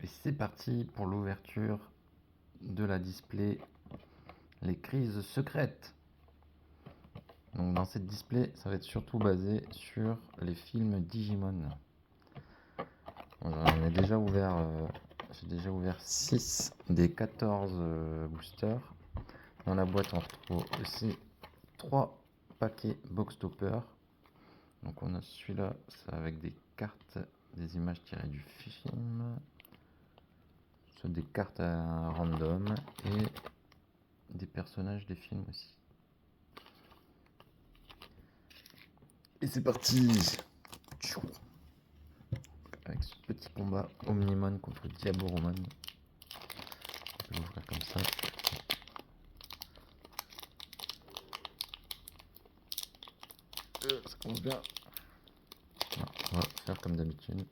Et c'est parti pour l'ouverture de la display Les crises secrètes. Donc dans cette display, ça va être surtout basé sur les films Digimon. J'en ai déjà ouvert, j'ai déjà ouvert 6 des 14 boosters. Dans la boîte, on retrouve aussi 3 paquets box topper. Donc on a celui-là, c'est avec des cartes, des images tirées du film, soit des cartes à random et des personnages des films aussi. Et c'est parti avec ce petit combat Omnimon contre Diaboromon. On peut l'ouvrir comme ça. Ça commence bien. Non, on va faire comme d'habitude.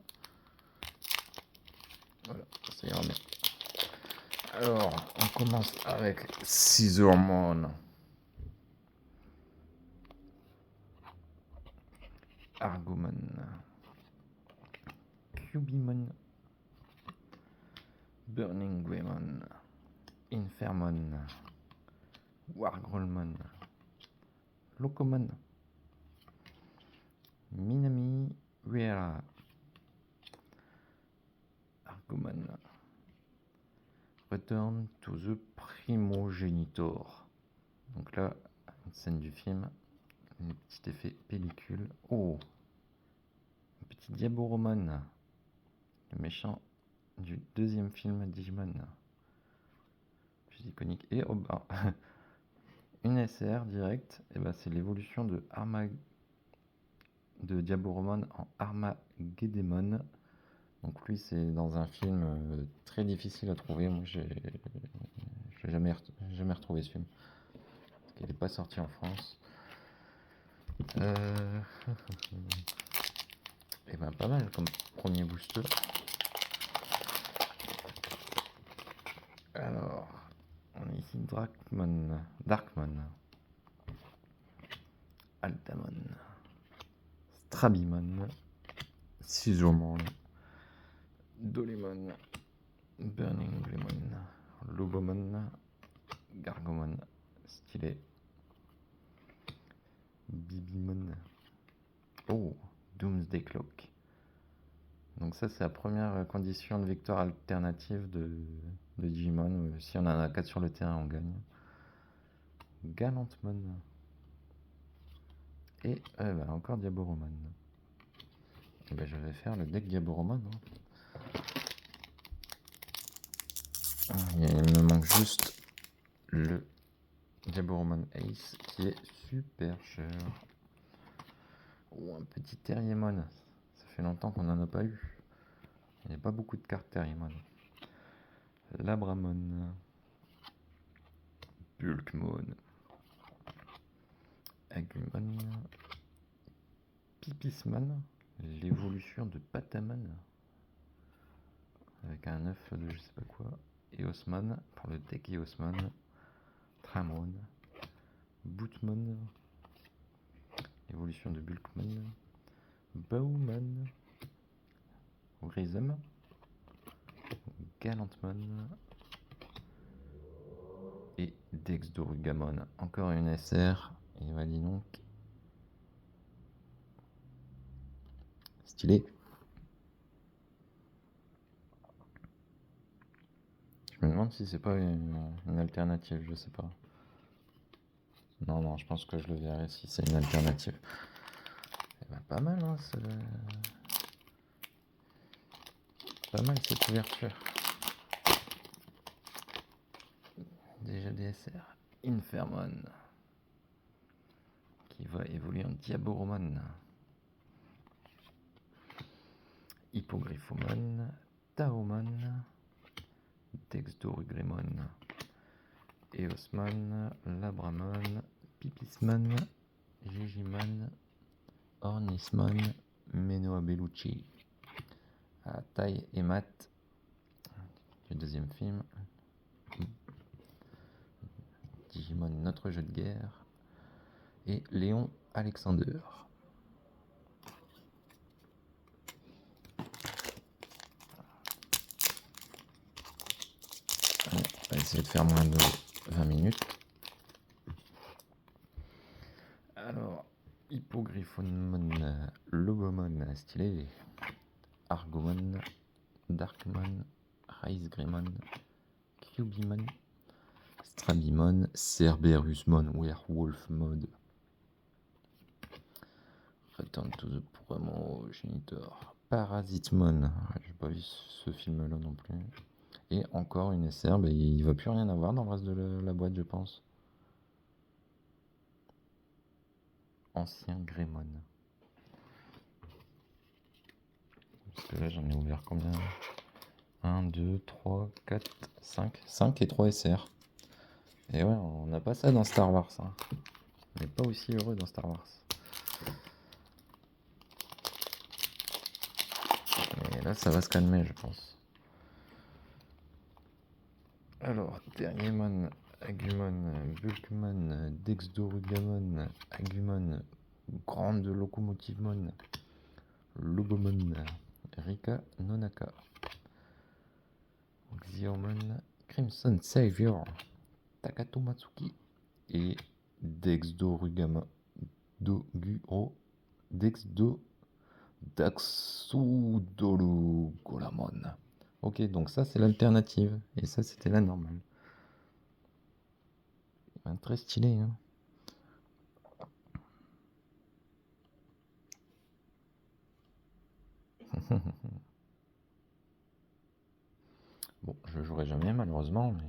Voilà, ça ira bien. Alors, on commence avec Scissormon. Argomon. Cubimon. Burning Greymon. Infermon. Wargrolmon. Locomon. Minami Uera. Argomon. Return to the Primogenitor. Donc là, une scène du film, un petit effet pellicule. Oh, un petit Diaboromon, le méchant du deuxième film Digimon. Plus iconique. Et oh bah, une SR directe, et bah c'est l'évolution de Diaboromon en Armageddemon. Donc lui c'est dans un film très difficile à trouver. Moi j'ai jamais retrouvé ce film. Parce qu'il n'est pas sorti en France. Et ben pas mal comme premier booster. Alors, on a ici Darkmon, Altamon, Strabimon, Scissormon, Dolemon, Burning Greymon, Lobomon, Gargomon, stylé, Bibimon, oh, Doomsday Cloak. Donc ça c'est la première condition de victoire alternative de Digimon. Si on en a 4 sur le terrain, on gagne. Galantmon. Et encore Diaboromon. Et je vais faire le deck Diaboromon. Il me manque juste le Diaboromon Ace qui est super cher. Oh, un petit Terriermon. Ça fait longtemps qu'on n'en a pas eu. Il n'y a pas beaucoup de cartes Terriermon. Labramon. Bulkmon. Agumon. Pipismon. L'évolution de Patamon. Avec un œuf de je sais pas quoi. Eosmon pour le deck Eosmon. Tramon. Bootmon. Évolution de Bulkmon. Bowmon. Grisem. Galantmon. Et Dexdorugamon. Encore une SR. Et bah dis donc. Stylé. Je me demande si c'est pas une alternative, je sais pas. Non, je pense que je le verrai si c'est une alternative. Et bah, pas mal, hein, pas mal cette ouverture. Déjà DSR. Infermon. Qui va évoluer en Diaboromon. Hippogryphomon. Taomon. Dexdorugamon. Eosmon. Labramon. Pipismon. Gigimon. Ornismon. Menoa Bellucci. À taille et mat du deuxième film. Digimon Notre Jeu de Guerre. Et Léon Alexander. va essayer de faire moins de 20 minutes. Alors, Hippogryphonmon, Logomon, stylé. Argomon, Darkmon, Raisgrimon, Cubimon, Strabimon, Cerberusmon, Werewolf Mode. Return to the Promogenitor, Parasitmon. J'ai pas vu ce film-là non plus. Et encore une SR, il va plus rien avoir dans le reste de la boîte, je pense. Ancien Greymon. Parce que là, j'en ai ouvert combien? 1, 2, 3, 4, 5. 5 et 3 SR. Et ouais, on n'a pas ça dans Star Wars. Hein. On n'est pas aussi heureux dans Star Wars. Et là, ça va se calmer, je pense. Alors, Terriermon, Agumon, Bulkmon, Dexdorugamon, Agumon, Grande Locomotivemon, Lobomon, Rika Nonaka, Xiaomon, Crimson Savior, Takato Matsuki et Dexdorugama, Doguro, Daxudolu Golamon. Ok, donc ça c'est l'alternative, et ça c'était la normale. Très stylé, hein. Bon, je jouerai jamais malheureusement, mais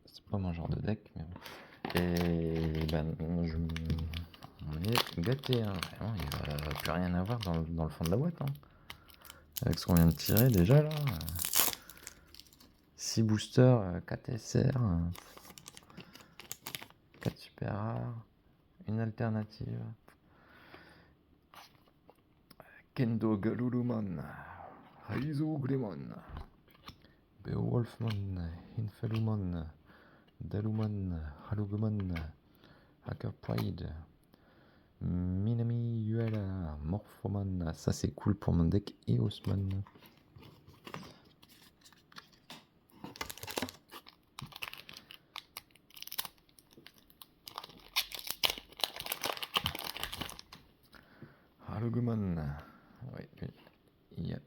c'est pas mon genre de deck. Mais bon. Et ben, on est gâté, hein. Vraiment, il va plus rien avoir dans le fond de la boîte. Hein. Avec ce qu'on vient de tirer déjà là. 6 boosters, 4 SR, 4 super rares, une alternative. Kendo Galulumon, Raizo Grimon, Beowulfmon, Infellumon, Dalumon, Halugumon, Hacker Pride, Minami Yuela, Morphomon, ça c'est cool pour mon deck Eosmon. Halugumon, ouais, il y a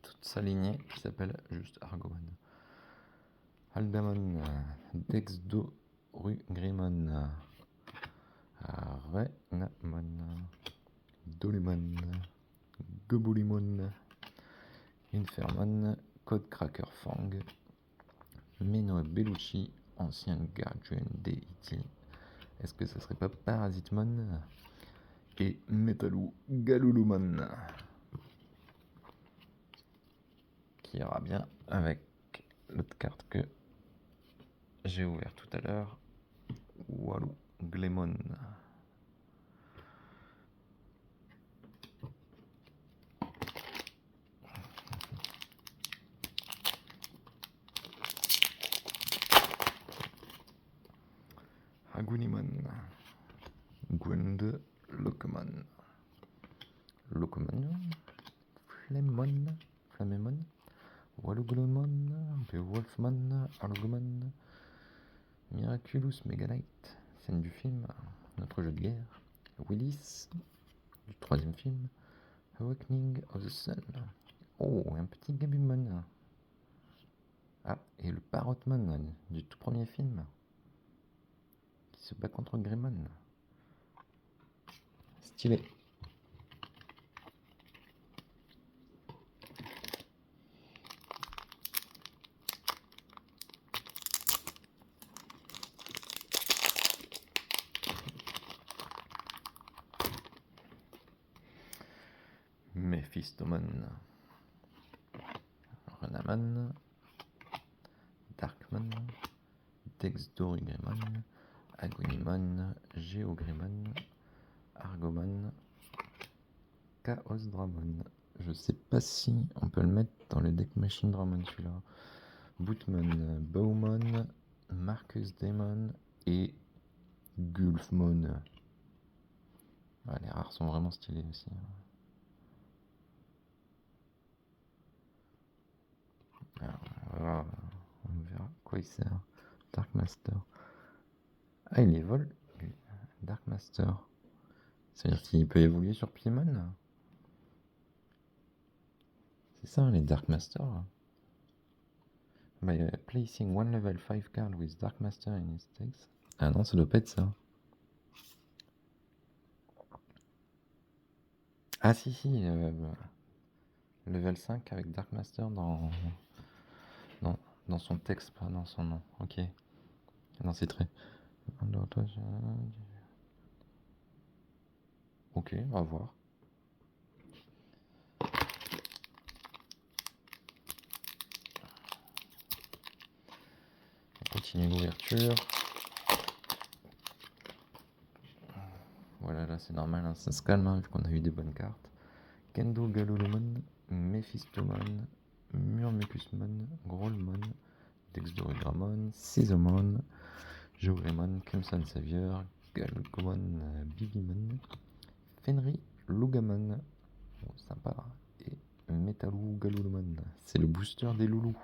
toute sa lignée qui s'appelle juste Argomon. Aldamon, Dexdorugrimon, Renamon, Dolumon, Gobulimon, Infermon, Code Cracker Fang, Meno Bellucci, ancien Guardian Deity. Est-ce que ça serait pas Parasitmon? Et Metalou Galulumon, qui ira bien avec l'autre carte que j'ai ouvert tout à l'heure, Walou Glemon. Agunimon, Gwende Lokomon, Lokomon, Flamemon, Waluglemon, Beowulfmon, Argumon, Miraculous Mega Knight, scène du film, notre jeu de guerre, Willis, du troisième film, Awakening of the Sun. Oh, un petit Gabumon. Ah, et le Parrotmon du tout premier film, qui se bat contre Greymon. Stylé. Mephistomon, Renamon, Darkmon, Dexdorugrimon, Agonimon, Geogrimon, Argomon, Chaos Dramon. Je sais pas si on peut le mettre dans le deck Machine Dramon celui-là. Bootmon, Bowmon, Marcus Daemon et Gulfmon. Ouais, les rares sont vraiment stylés aussi. Alors, quoi il sert? Dark Master. Ah, il évolue. Dark Master. C'est-à-dire qu'il peut évoluer sur Piemon. C'est ça, les Dark Master. By placing one level 5 card with Dark Master in its text. Ah non, ça doit pas être ça. Ah si, level 5 avec Dark Master dans son texte, pas dans son nom. Ok. Dans ses traits. Ok, on va voir. On continue l'ouverture. Voilà, là c'est normal, hein, ça se calme, hein, vu qu'on a eu des bonnes cartes. Kendo Galolomon, Mephistomon, Murmucusmon, Growlmon, Dexdorygramon, Scizomon, Geogramon, Crimson Savior, Galcomon, Bibimon, Fenry, Lugamon, oh, sympa, et Metalou Galolomon. C'est le booster des loulous.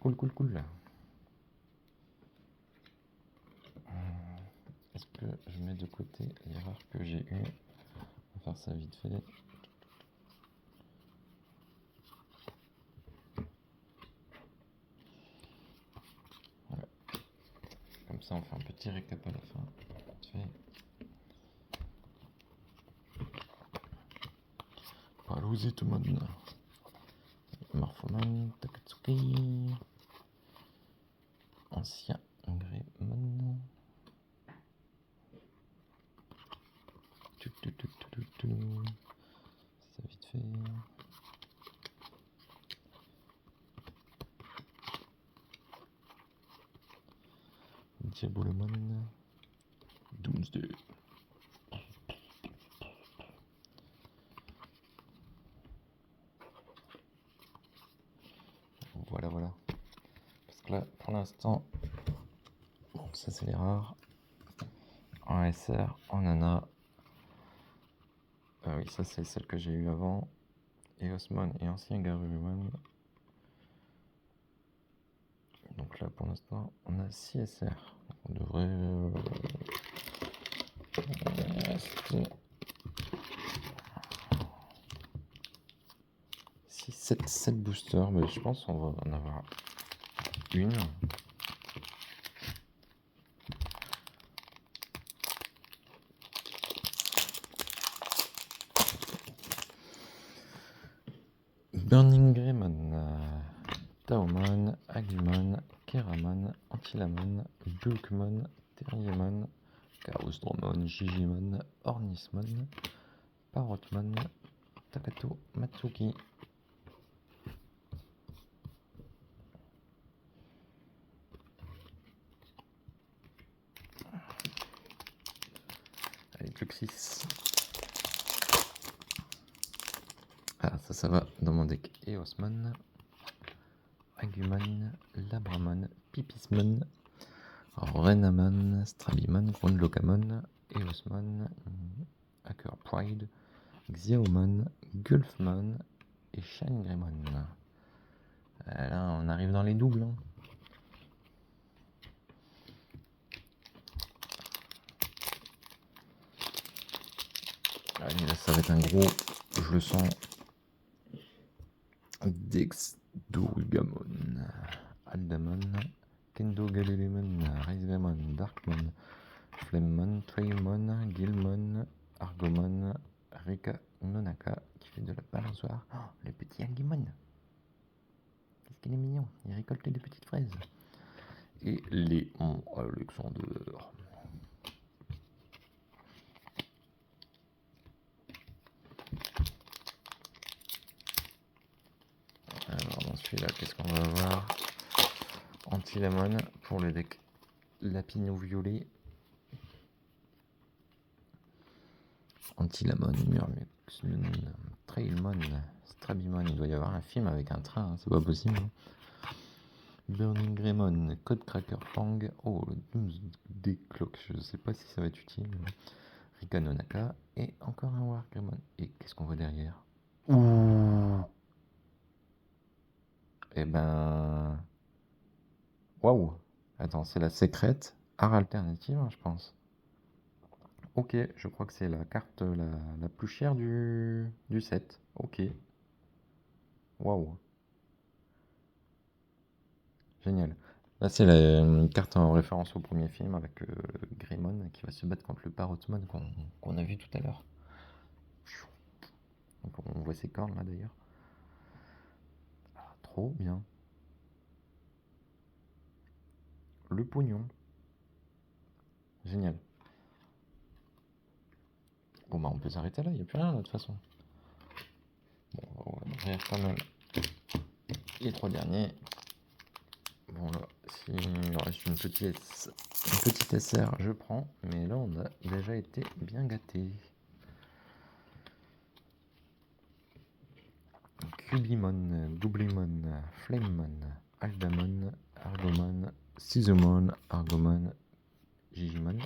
Cool, cool, cool. Est-ce que je mets de côté les rares que j'ai eu? On va faire ça vite fait. Voilà. Comme ça, on fait un petit récap à la fin. Vite fait. Paluzitumon, Morphomon, Takatsuki, Ancien Greymon. Ça vite fait. Diabolomon, Doomsday. Voilà, voilà. Parce que là, pour l'instant, bon, ça c'est les rares. En SR, en Nana. Oui, ça c'est celle que j'ai eu avant. Eosmon et Ancien Garurumon. Donc là, pour l'instant, on a 6 SR. On devrait rester 6, 7 boosters. Mais je pense qu'on va en avoir une. Burning Greymon, Taomon, Agumon, Keramon, Antilamon, Bulkmon, Terriermon, Chaosdromon, Gigimon, Ornismon, Parrotmon, Takato, Matsuki. Allez, Fluxis. Ah, ça va dans mon deck. Eosmon, Agumon, Labramon, Pipismon, Renamon, Strabimon, Grundlocamon, Eosmon, Hacker Pride, Xiaomon, Gulfmon et Shine Greymon. Là, on arrive dans les doubles. Hein. Allez, là, ça va être un gros. Je le sens. Dexdorygramon, Aldamon, Kendo Galelemon, Raizgamon, Darkmon, Flemmon, Trailmon, Gilmon, Argomon, Rika Nonaka qui fait de la balançoire. Oh, le petit Agumon. Qu'est-ce qu'il est mignon. Il récolte des petites fraises. Et Léon Alexander. Alors dans celui-là, qu'est-ce qu'on va avoir? Antilamon pour le deck Lapino Violet. Antilamon, Murmucusmon, Trailmon, Strabimon. Il doit y avoir un film avec un train, hein, c'est pas possible. Burning Greymon, Code Cracker Fang. Oh, le Doomsday Clock, je sais pas si ça va être utile. Rika Nonaka. Et encore un War Greymon. Et qu'est-ce qu'on voit derrière? Ouh. Eh ben. Waouh! Attends, c'est la secrète art alternative, hein, je pense. Ok, je crois que c'est la carte la plus chère du set. Ok, waouh, génial. Là, c'est une carte en référence au premier film avec Greymon qui va se battre contre le Parrotmon qu'on a vu tout à l'heure. Donc, on voit ses cornes là d'ailleurs. Ah, trop bien. Le pognon. Génial. Bon, bah, on peut s'arrêter là, il n'y a plus rien là de toute façon. Bon, on va ouvrir quand même les 3 derniers. Bon, là, s'il reste une petite SR, je prends. Mais là, on a déjà été bien gâté. Cubimon, Goublimon, Flamemon, Aldamon, Argomon, Scizomon, Argomon, Gigimon.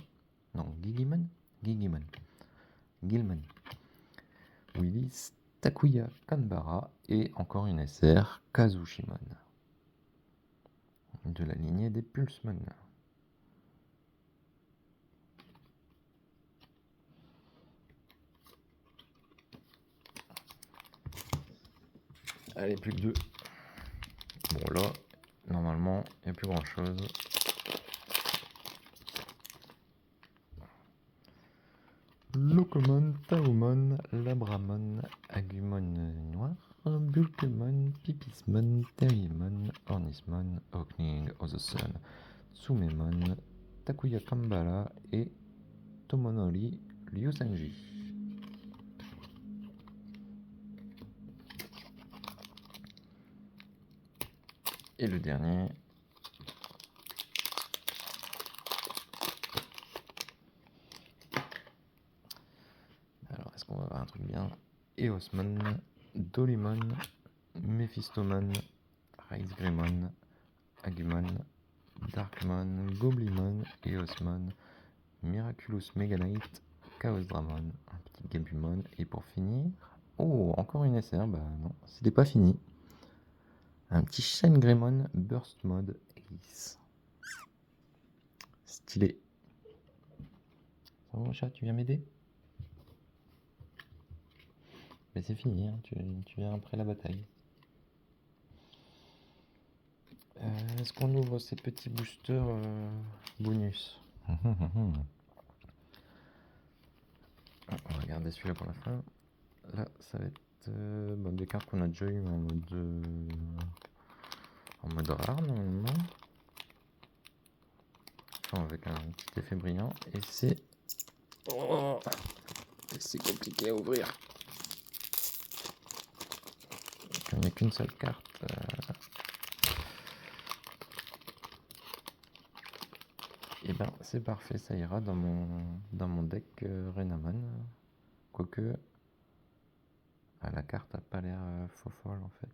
Non, Gigimon Gigimon. Gilmon. Willis, Takuya Kanbara et encore une SR, Kazushimon. De la lignée des Pulsemon. Allez, plus que 2. Bon, là, normalement, il n'y a plus grand chose. Locomon, Taomon, Labramon, Agumon noir, Bulkemon, Pipismon, Terriermon, Ornismon, Opening of the Sun, Tsumemon, Takuya Kambala et Tomonori Ryusanji. Et le dernier. Alors, est-ce qu'on va avoir un truc bien? Eosmon, Dolimon, Mephistomon, Raisegrimon, Agumon, Darkmon, Goblimon, Eosmon, Miraculous Meganite, Chaos Dramon, un petit Gabumon, et pour finir... Oh, encore une SR, bah non, c'était pas fini. Un petit Shine Greymon Burst Mode Ace. Stylé. Ça va mon chat, tu viens m'aider? Mais c'est fini, hein, tu viens après la bataille. Est-ce qu'on ouvre ces petits boosters bonus? On va garder celui-là pour la fin. Là, ça va être des cartes qu'on a déjà eu en mode rare normalement. Enfin, avec un petit effet brillant. Et c'est... Oh, c'est compliqué à ouvrir. Il n'y a qu'une seule carte. Et ben c'est parfait, ça ira dans mon deck Renamon. Quoique... Ah, la carte a pas l'air faux folle en fait.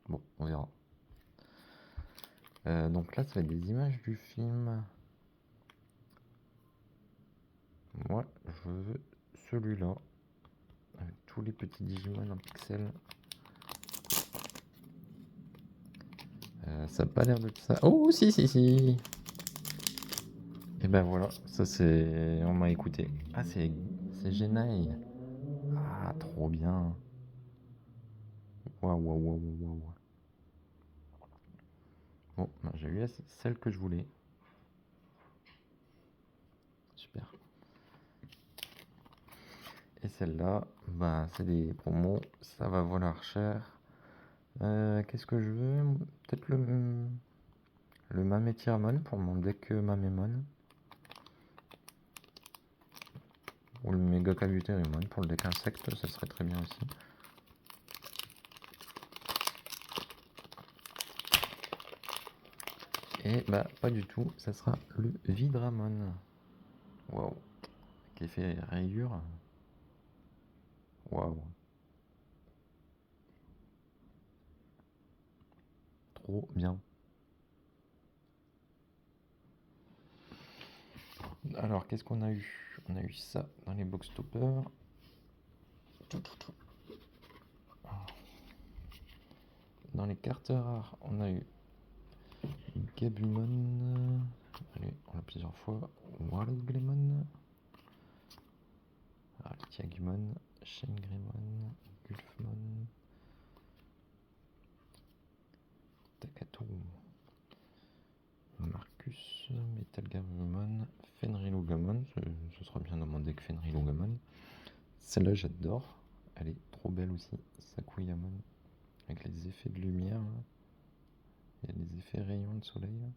Bon, on verra. Donc là, ça va être des images du film. Moi, je veux celui-là. Avec tous les petits Digimon en pixels. Ça n'a pas l'air de ça. Oh, si, si, si. Et ben voilà, ça c'est... On m'a écouté. Ah, c'est Genai. Ah, trop bien. Waouh, waouh, waouh, waouh. Bon, ben, j'ai eu celle que je voulais. Super. Et celle-là, ben, c'est des promos. Ça va valoir cher. Qu'est-ce que je veux? Peut-être le Mametirmon pour mon deck Mamemon. Ou le Mega Kabuterimon pour le deck insecte, ça serait très bien aussi. Et bah pas du tout, ça sera le Vidramon. Waouh. Qui fait rayure. Waouh. Trop bien. Alors qu'est-ce qu'on a eu? On a eu ça dans les box toppers. Dans les cartes rares, on a eu Gabumon. Allez, on l'a plusieurs fois. Warglemon. Tiagumon. Shengrimon. Gulfmon. Takato. Marcus. Metalgarurumon. Fenrilugamon. Ce sera bien demandé que Fenrilugamon. Celle-là, j'adore. Elle est trop belle aussi. Sakuyamon. Avec les effets de lumière. Là. Il y a les effets rayons de soleil. Là.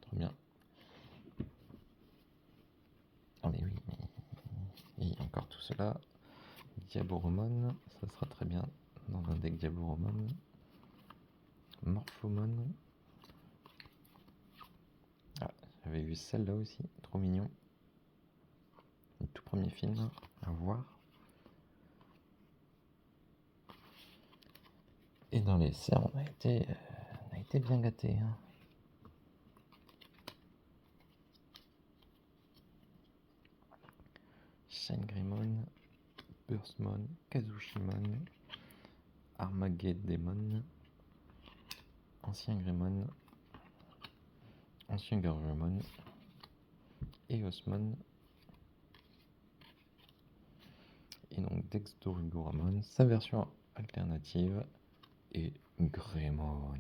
Trop bien. Ah mais oui. Et encore tout cela. Diaboromon. Ça sera très bien dans un deck Diaboromon. Morphomon. Ah, j'avais vu celle-là aussi. Trop mignon. Le tout premier film à voir. Et dans les serres, on a été bien gâtés. Hein. Shengrimon, Burstmon, Kazushimon, Armageddemon, Ancien Grimon, Ancien Garurumon, Eosmon, et donc Dexdorugoramon, sa version alternative, et Greymon,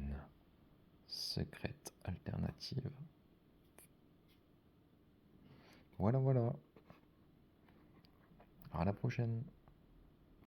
secrète alternative. Voilà. À la prochaine.